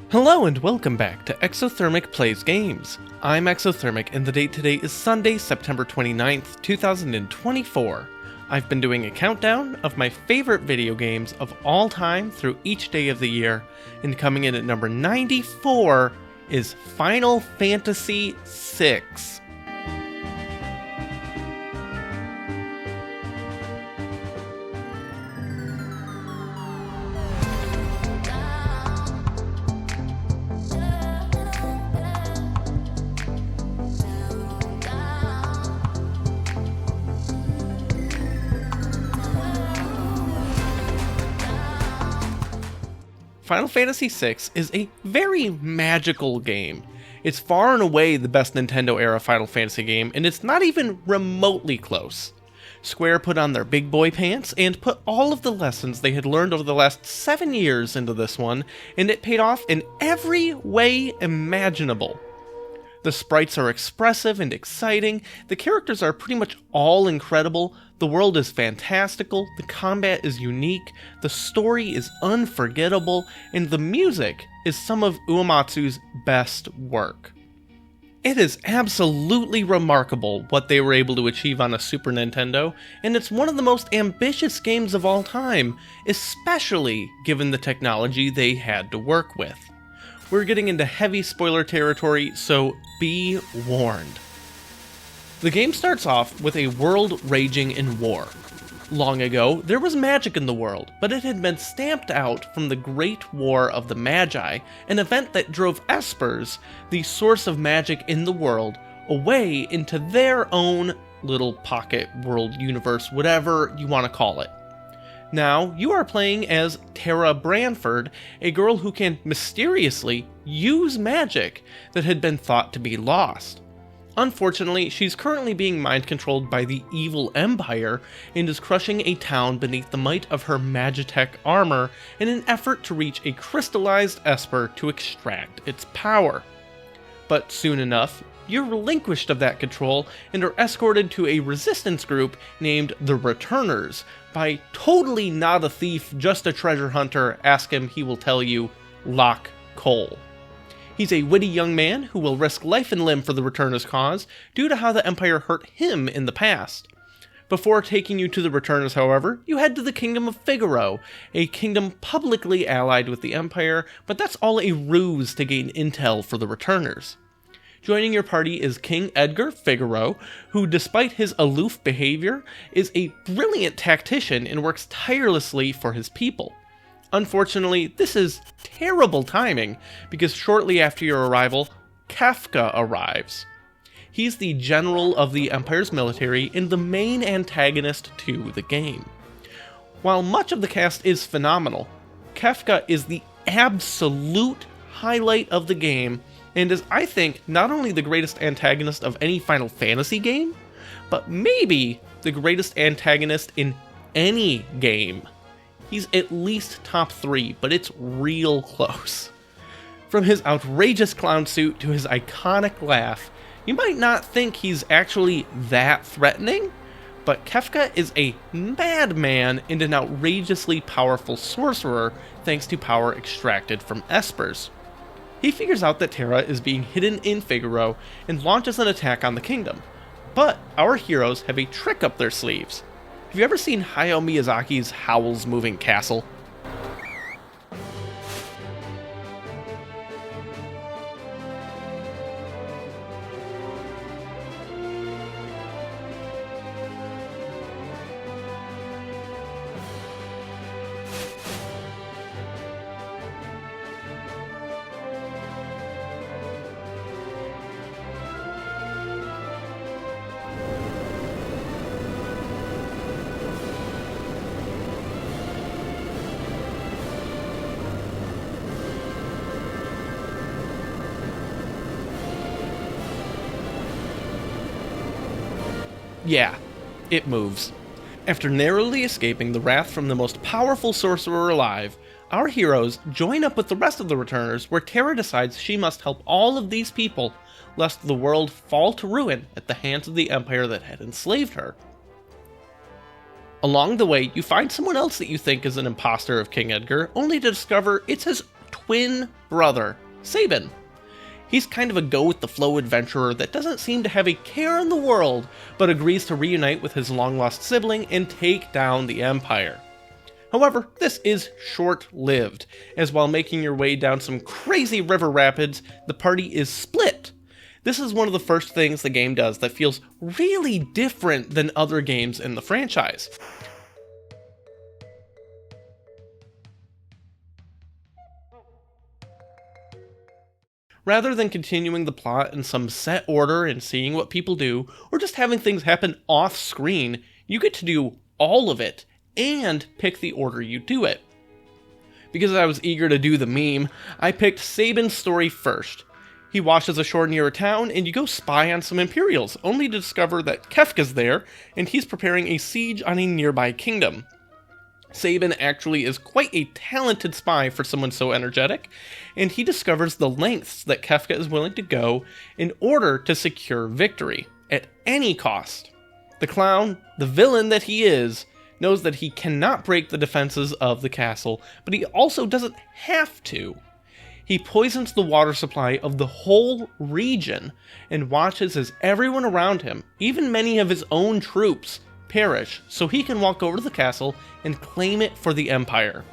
Hello and welcome back to Exothermic Plays Games. I'm Exothermic and the date today is Sunday, September 29th, 2024. I've been doing a countdown of my favorite video games of all time through each day of the year, and coming in at number 94 is Final Fantasy VI. Final Fantasy VI is a very magical game. It's far and away the best Nintendo-era Final Fantasy game, and it's not even remotely close. Square put on their big boy pants and put all of the lessons they had learned over the last 7 years into this one, and it paid off in every way imaginable. The sprites are expressive and exciting, the characters are pretty much all incredible, the world is fantastical, the combat is unique, the story is unforgettable, and the music is some of Uematsu's best work. It is absolutely remarkable what they were able to achieve on a Super Nintendo, and it's one of the most ambitious games of all time, especially given the technology they had to work with. We're getting into heavy spoiler territory, so be warned. The game starts off with a world raging in war. Long ago, there was magic in the world, but it had been stamped out from the Great War of the Magi, an event that drove Espers, the source of magic in the world, away into their own little pocket world universe, whatever you want to call it. Now, you are playing as Terra Branford, a girl who can mysteriously use magic that had been thought to be lost. Unfortunately, she's currently being mind-controlled by the evil Empire and is crushing a town beneath the might of her Magitech armor in an effort to reach a crystallized Esper to extract its power. But soon enough, you're relinquished of that control and are escorted to a resistance group named the Returners by totally not a thief, just a treasure hunter, ask him, he will tell you, Locke Cole. He's a witty young man who will risk life and limb for the Returners' cause due to how the Empire hurt him in the past. Before taking you to the Returners, however, you head to the Kingdom of Figaro, a kingdom publicly allied with the Empire, but that's all a ruse to gain intel for the Returners. Joining your party is King Edgar Figaro, who, despite his aloof behavior, is a brilliant tactician and works tirelessly for his people. Unfortunately, this is terrible timing, because shortly after your arrival, Kefka arrives. He's the general of the Empire's military and the main antagonist to the game. While much of the cast is phenomenal, Kefka is the absolute highlight of the game, and is, I think, not only the greatest antagonist of any Final Fantasy game, but maybe the greatest antagonist in any game. He's at least top 3, but it's real close. From his outrageous clown suit to his iconic laugh, you might not think he's actually that threatening, but Kefka is a madman and an outrageously powerful sorcerer thanks to power extracted from Espers. He figures out that Terra is being hidden in Figaro and launches an attack on the kingdom. But our heroes have a trick up their sleeves. Have you ever seen Hayao Miyazaki's Howl's Moving Castle? Yeah, it moves. After narrowly escaping the wrath from the most powerful sorcerer alive, our heroes join up with the rest of the Returners where Terra decides she must help all of these people lest the world fall to ruin at the hands of the Empire that had enslaved her. Along the way, you find someone else that you think is an imposter of King Edgar, only to discover it's his twin brother, Sabin. He's kind of a go-with-the-flow adventurer that doesn't seem to have a care in the world, but agrees to reunite with his long-lost sibling and take down the Empire. However, this is short-lived, as while making your way down some crazy river rapids, the party is split. This is one of the first things the game does that feels really different than other games in the franchise. Rather than continuing the plot in some set order and seeing what people do, or just having things happen off-screen, you get to do all of it, and pick the order you do it. Because I was eager to do the meme, I picked Sabin's story first. He washes ashore near a town, and you go spy on some Imperials, only to discover that Kefka's there, and he's preparing a siege on a nearby kingdom. Sabin actually is quite a talented spy for someone so energetic, and he discovers the lengths that Kefka is willing to go in order to secure victory, at any cost. The clown, the villain that he is, knows that he cannot break the defenses of the castle, but he also doesn't have to. He poisons the water supply of the whole region, and watches as everyone around him, even many of his own troops, perish so he can walk over to the castle and claim it for the Empire.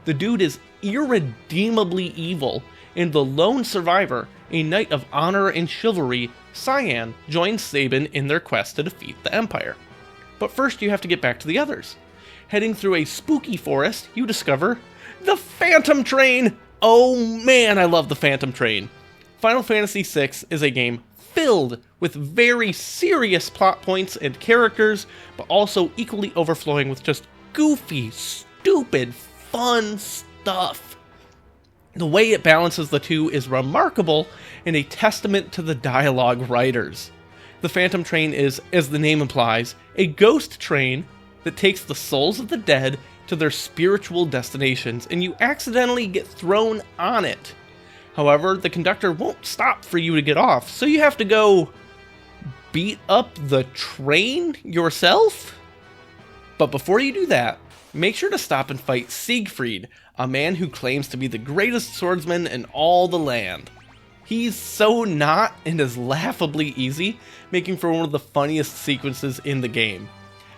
The dude is irredeemably evil, and the lone survivor, a knight of honor and chivalry, Cyan, joins Sabin in their quest to defeat the Empire. But first you have to get back to the others. Heading through a spooky forest, you discover the Phantom Train! Oh man, I love the Phantom Train! Final Fantasy VI is a game filled with very serious plot points and characters, but also equally overflowing with just goofy, stupid, fun stuff. The way it balances the two is remarkable and a testament to the dialogue writers. The Phantom Train is, as the name implies, a ghost train that takes the souls of the dead to their spiritual destinations, and you accidentally get thrown on it. However, the conductor won't stop for you to get off, so you have to go beat up the train yourself? But before you do that, make sure to stop and fight Siegfried, a man who claims to be the greatest swordsman in all the land. He's so not and is laughably easy, making for one of the funniest sequences in the game.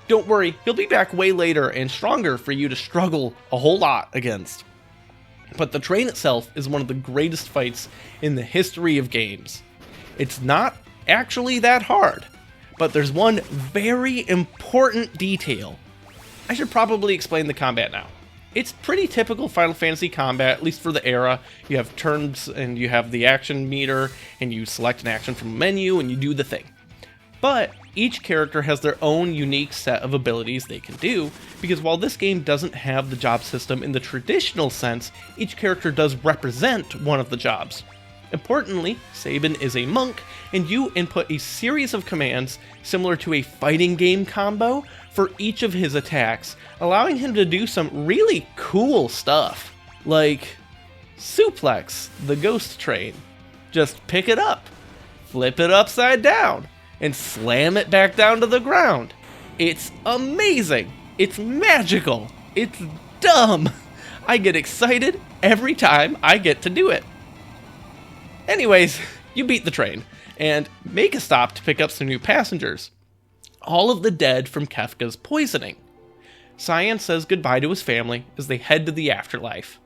Don't worry, he'll be back way later and stronger for you to struggle a whole lot against. But the train itself is one of the greatest fights in the history of games. It's not actually that hard, but there's one very important detail. I should probably explain the combat now. It's pretty typical Final Fantasy combat, at least for the era. You have turns, and you have the action meter, and you select an action from a menu, and you do the thing. But each character has their own unique set of abilities they can do, because while this game doesn't have the job system in the traditional sense, each character does represent one of the jobs. Importantly, Sabin is a monk, and you input a series of commands similar to a fighting game combo for each of his attacks, allowing him to do some really cool stuff, like suplex the ghost train. Just pick it up, flip it upside down, and slam it back down to the ground. It's amazing, it's magical, it's dumb. I get excited every time I get to do it. Anyways, you beat the train, and make a stop to pick up some new passengers. All of the dead from Kefka's poisoning. Cyan says goodbye to his family as they head to the afterlife.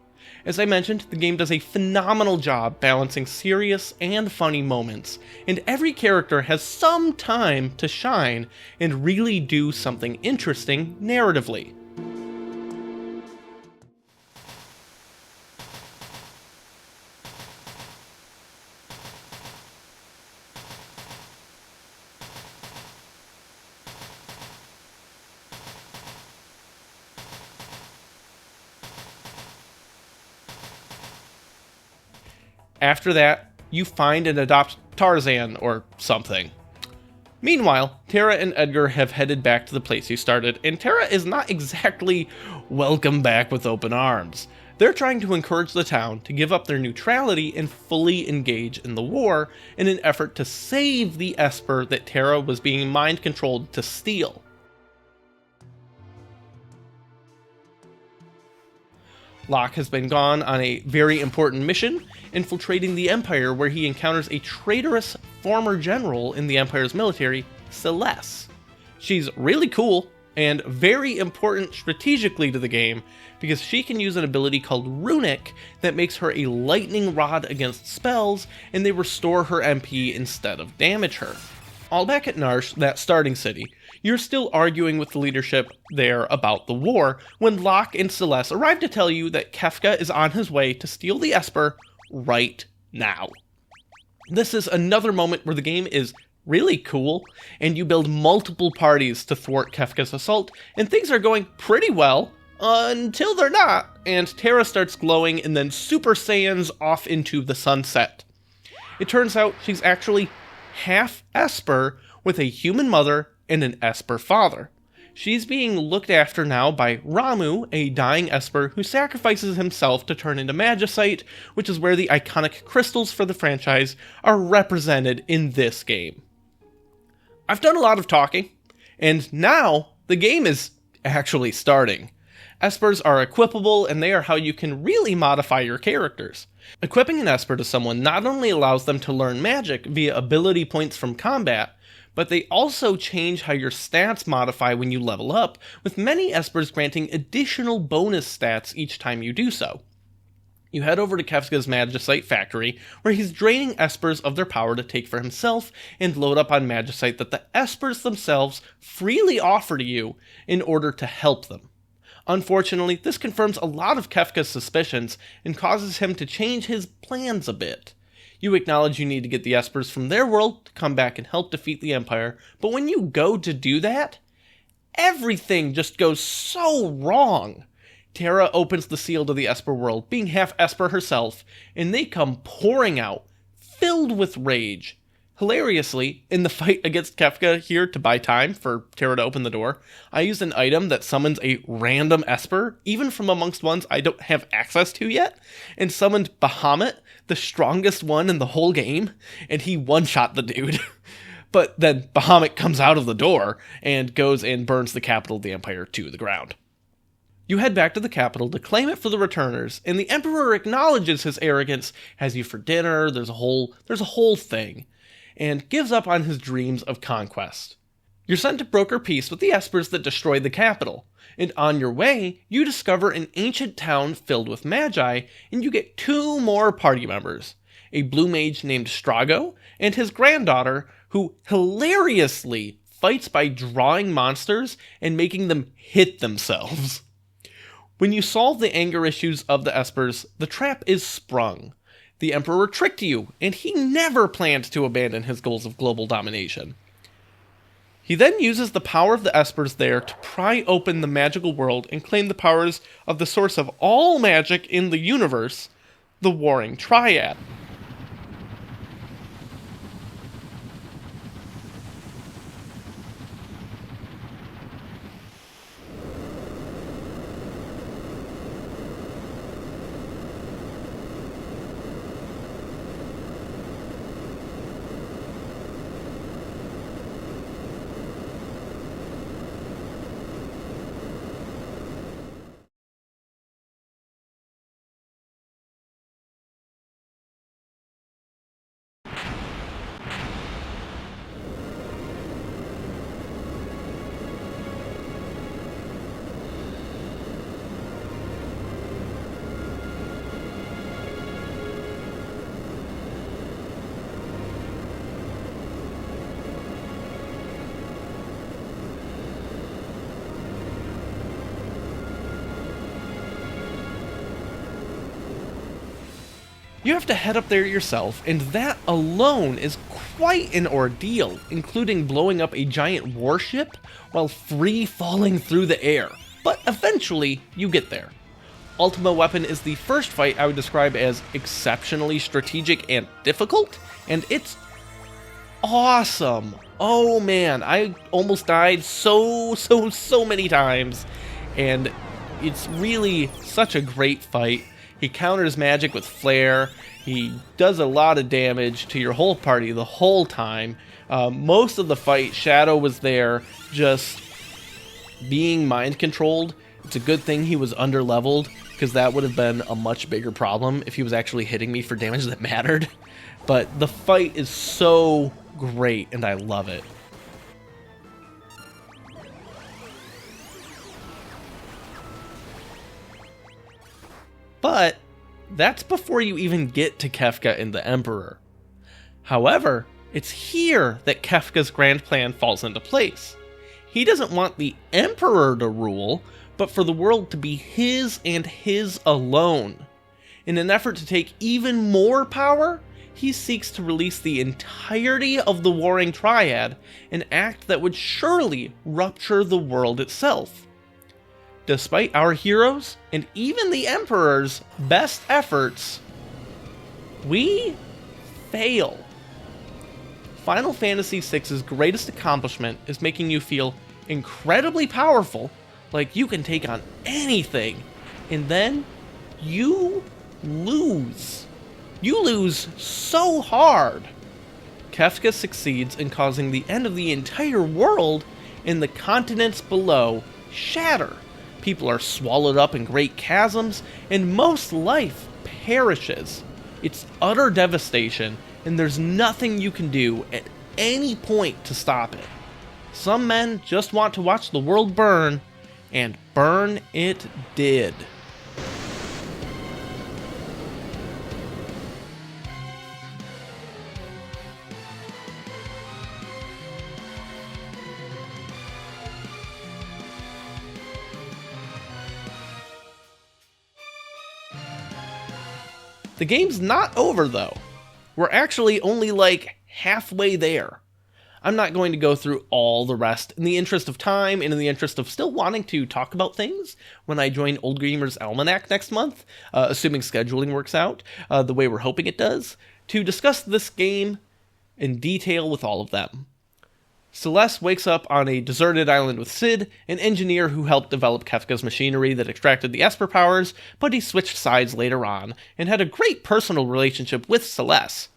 As I mentioned, the game does a phenomenal job balancing serious and funny moments, and every character has some time to shine and really do something interesting narratively. After that, you find and adopt Tarzan or something. Meanwhile, Terra and Edgar have headed back to the place you started, and Terra is not exactly welcome back with open arms. They're trying to encourage the town to give up their neutrality and fully engage in the war in an effort to save the Esper that Terra was being mind-controlled to steal. Locke has been gone on a very important mission, infiltrating the Empire, where he encounters a traitorous former general in the Empire's military, Celes. She's really cool and very important strategically to the game because she can use an ability called Runic that makes her a lightning rod against spells, and they restore her MP instead of damage her. All back at Narshe, that starting city, you're still arguing with the leadership there about the war when Locke and Celes arrive to tell you that Kefka is on his way to steal the Esper right now. This is another moment where the game is really cool, and you build multiple parties to thwart Kefka's assault, and things are going pretty well until they're not, and Terra starts glowing and then Super Saiyans off into the sunset. It turns out she's actually half Esper with a human mother and an Esper father. She's being looked after now by Ramuh, a dying Esper who sacrifices himself to turn into Magicite, which is where the iconic crystals for the franchise are represented in this game. I've done a lot of talking, and now the game is actually starting. Espers are equipable, and they are how you can really modify your characters. Equipping an Esper to someone not only allows them to learn magic via ability points from combat, but they also change how your stats modify when you level up, with many Espers granting additional bonus stats each time you do so. You head over to Kefka's Magicite factory, where he's draining Espers of their power to take for himself and load up on Magicite that the Espers themselves freely offer to you in order to help them. Unfortunately, this confirms a lot of Kefka's suspicions and causes him to change his plans a bit. You acknowledge you need to get the Espers from their world to come back and help defeat the Empire, but when you go to do that, everything just goes so wrong. Terra opens the seal to the Esper world, being half Esper herself, and they come pouring out, filled with rage. Hilariously, in the fight against Kefka here to buy time for Terra to open the door, I used an item that summons a random Esper, even from amongst ones I don't have access to yet, and summoned Bahamut, the strongest one in the whole game, and he one-shot the dude. But then Bahamut comes out of the door and goes and burns the capital of the Empire to the ground. You head back to the capital to claim it for the returners, and the Emperor acknowledges his arrogance, has you for dinner, there's a whole thing, and gives up on his dreams of conquest. You're sent to broker peace with the Espers that destroyed the capital, and on your way, you discover an ancient town filled with magi, and you get 2 more party members, a blue mage named Strago, and his granddaughter, who hilariously fights by drawing monsters and making them hit themselves. When you solve the anger issues of the Espers, the trap is sprung. The Emperor tricked you, and he never planned to abandon his goals of global domination. He then uses the power of the Espers there to pry open the magical world and claim the powers of the source of all magic in the universe, the Warring Triad. You have to head up there yourself, and that alone is quite an ordeal, including blowing up a giant warship while free falling through the air. But eventually, you get there. Ultima Weapon is the first fight I would describe as exceptionally strategic and difficult, and it's awesome. Oh man, I almost died so many times, and it's really such a great fight. He counters magic with flair. He does a lot of damage to your whole party the whole time. Most of the fight, Shadow was there just being mind controlled. It's a good thing he was underleveled, because that would have been a much bigger problem if he was actually hitting me for damage that mattered. But the fight is so great, and I love it. But that's before you even get to Kefka and the Emperor. However, it's here that Kefka's grand plan falls into place. He doesn't want the Emperor to rule, but for the world to be his and his alone. In an effort to take even more power, he seeks to release the entirety of the Warring Triad, an act that would surely rupture the world itself. Despite our heroes, and even the Emperor's best efforts, we fail. Final Fantasy VI's greatest accomplishment is making you feel incredibly powerful, like you can take on anything, and then you lose. You lose so hard. Kefka succeeds in causing the end of the entire world, and the continents below shatter. People are swallowed up in great chasms, and most life perishes. It's utter devastation, and there's nothing you can do at any point to stop it. Some men just want to watch the world burn, and burn it did. The game's not over though. We're actually only like halfway there. I'm not going to go through all the rest in the interest of time and in the interest of still wanting to talk about things when I join Old Gamer's Almanac next month, assuming scheduling works out the way we're hoping it does, to discuss this game in detail with all of them. Celeste wakes up on a deserted island with Cid, an engineer who helped develop Kefka's machinery that extracted the Esper powers, but he switched sides later on, and had a great personal relationship with Celeste.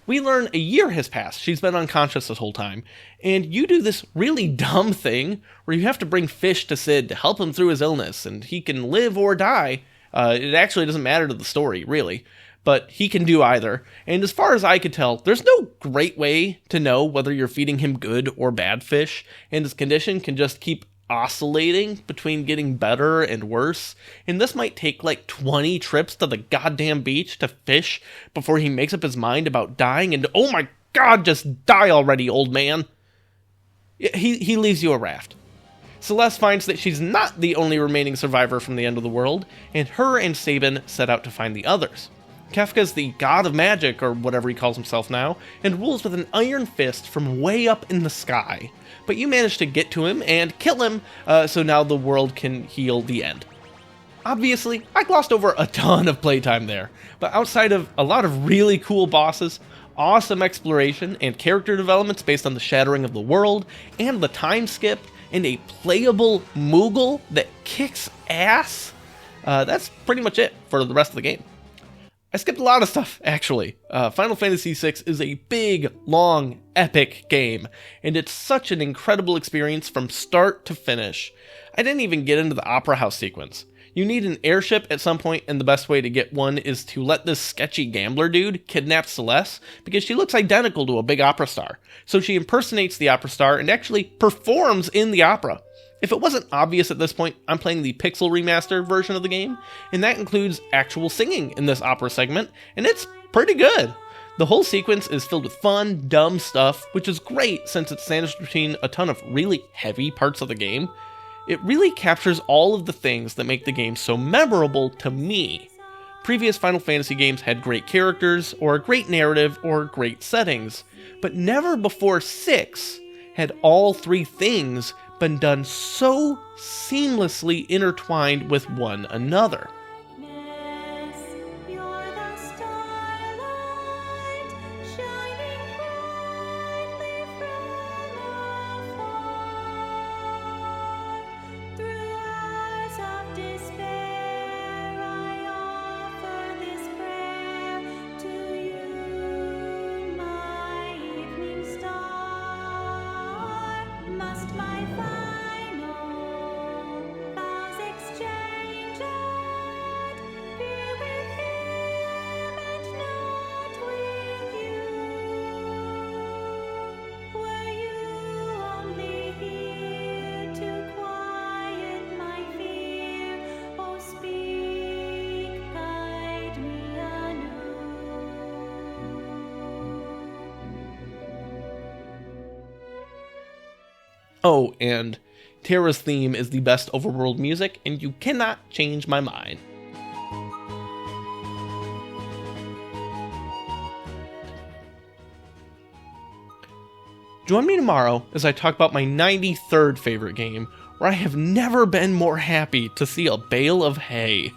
We learn a year has passed, she's been unconscious this whole time, and you do this really dumb thing where you have to bring fish to Cid to help him through his illness, and he can live or die. It actually doesn't matter to the story, really, but he can do either, and as far as I could tell, there's no great way to know whether you're feeding him good or bad fish, and his condition can just keep oscillating between getting better and worse, and this might take like 20 trips to the goddamn beach to fish before he makes up his mind about dying, and oh my god, just die already, old man. He leaves you a raft. Celeste finds that she's not the only remaining survivor from the end of the world, and her and Sabin set out to find the others. Kefka's the god of magic, or whatever he calls himself now, and rules with an iron fist from way up in the sky. But you manage to get to him and kill him, so now the world can heal the end. Obviously, I glossed over a ton of playtime there, but outside of a lot of really cool bosses, awesome exploration, and character developments based on the shattering of the world, and the time skip, and a playable Moogle that kicks ass, that's pretty much it for the rest of the game. I skipped a lot of stuff, actually. Final Fantasy VI is a big, long, epic game, and it's such an incredible experience from start to finish. I didn't even get into the Opera House sequence. You need an airship at some point, and the best way to get one is to let this sketchy gambler dude kidnap Celeste, because she looks identical to a big opera star. So she impersonates the opera star and actually performs in the opera. If it wasn't obvious at this point, I'm playing the Pixel Remaster version of the game, and that includes actual singing in this opera segment, and it's pretty good. The whole sequence is filled with fun, dumb stuff, which is great since it's sandwiched between a ton of really heavy parts of the game. It really captures all of the things that make the game so memorable to me. Previous Final Fantasy games had great characters, or a great narrative, or great settings, but never before 6 had all three things been done so seamlessly intertwined with one another. Oh, and Terra's theme is the best overworld music, and you cannot change my mind. Join me tomorrow as I talk about my 93rd favorite game, where I have never been more happy to see a bale of hay.